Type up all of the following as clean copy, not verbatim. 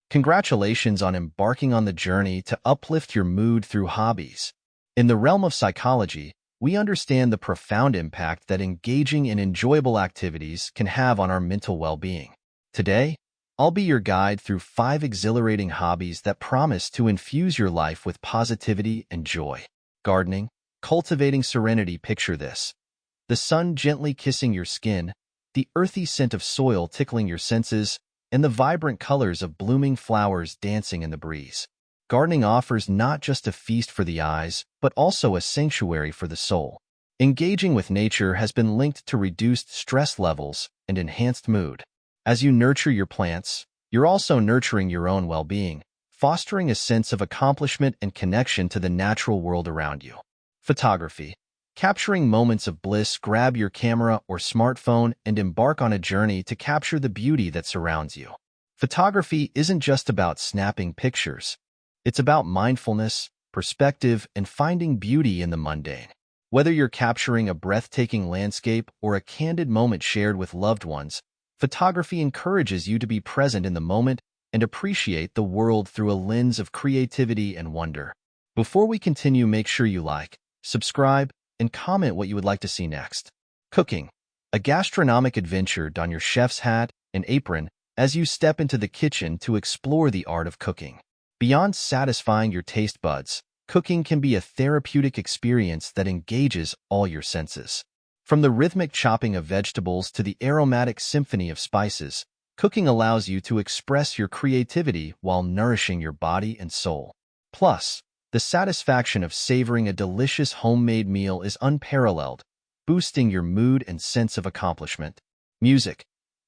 Congratulations on embarking on the journey to uplift your mood through hobbies. In the realm of psychology, we understand the profound impact that engaging in enjoyable activities can have on our mental well-being. Today, I'll be your guide through 5 exhilarating hobbies that promise to infuse your life with positivity and joy. Gardening, cultivating serenity. Picture this: the sun gently kissing your skin, the earthy scent of soil tickling your senses, and the vibrant colors of blooming flowers dancing in the breeze. Gardening offers not just a feast for the eyes, but also a sanctuary for the soul. Engaging with nature has been linked to reduced stress levels and enhanced mood. As you nurture your plants, you're also nurturing your own well-being, fostering a sense of accomplishment and connection to the natural world around you. Photography. Capturing moments of bliss. Grab your camera or smartphone and embark on a journey to capture the beauty that surrounds you. Photography isn't just about snapping pictures. It's about mindfulness, perspective, and finding beauty in the mundane. Whether you're capturing a breathtaking landscape or a candid moment shared with loved ones, photography encourages you to be present in the moment and appreciate the world through a lens of creativity and wonder. Before we continue, make sure you like, subscribe, and comment what you would like to see next. Cooking. A gastronomic adventure. Don your chef's hat and apron as you step into the kitchen to explore the art of cooking. Beyond satisfying your taste buds, cooking can be a therapeutic experience that engages all your senses. From the rhythmic chopping of vegetables to the aromatic symphony of spices, cooking allows you to express your creativity while nourishing your body and soul. Plus, the satisfaction of savoring a delicious homemade meal is unparalleled, boosting your mood and sense of accomplishment. Music.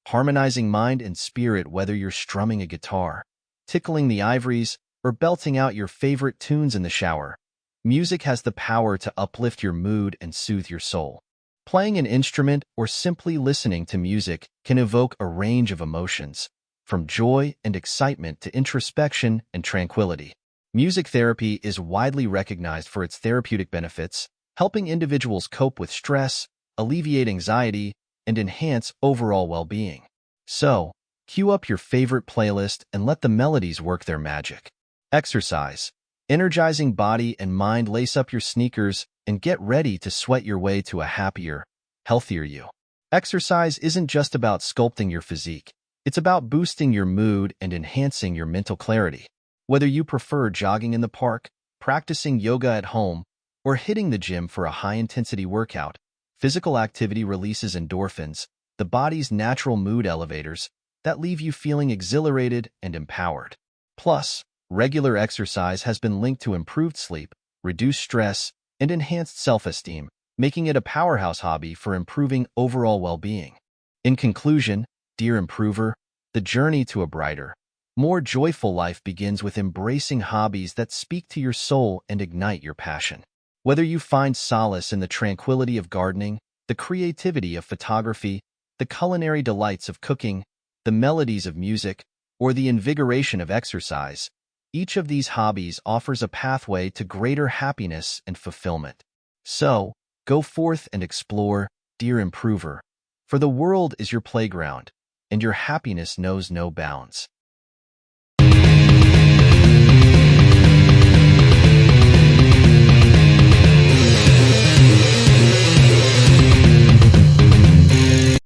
Harmonizing mind and spirit. Whether you're strumming a guitar, tickling the ivories, or belting out your favorite tunes in the shower, music has the power to uplift your mood and soothe your soul. Playing an instrument or simply listening to music can evoke a range of emotions, from joy and excitement to introspection and tranquility. Music therapy is widely recognized for its therapeutic benefits, helping individuals cope with stress, alleviate anxiety, and enhance overall well-being. So, cue up your favorite playlist and let the melodies work their magic. Exercise. Energizing body and mind. Lace up your sneakers and get ready to sweat your way to a happier, healthier you. Exercise isn't just about sculpting your physique. It's about boosting your mood and enhancing your mental clarity. Whether you prefer jogging in the park, practicing yoga at home, or hitting the gym for a high-intensity workout, physical activity releases endorphins, the body's natural mood elevators, that leave you feeling exhilarated and empowered. Plus, regular exercise has been linked to improved sleep, reduced stress, and enhanced self-esteem, making it a powerhouse hobby for improving overall well-being. In conclusion, dear improver, the journey to a brighter, more joyful life begins with embracing hobbies that speak to your soul and ignite your passion. Whether you find solace in the tranquility of gardening, the creativity of photography, the culinary delights of cooking, the melodies of music, or the invigoration of exercise, each of these hobbies offers a pathway to greater happiness and fulfillment. So, go forth and explore, dear improver, for the world is your playground, and your happiness knows no bounds.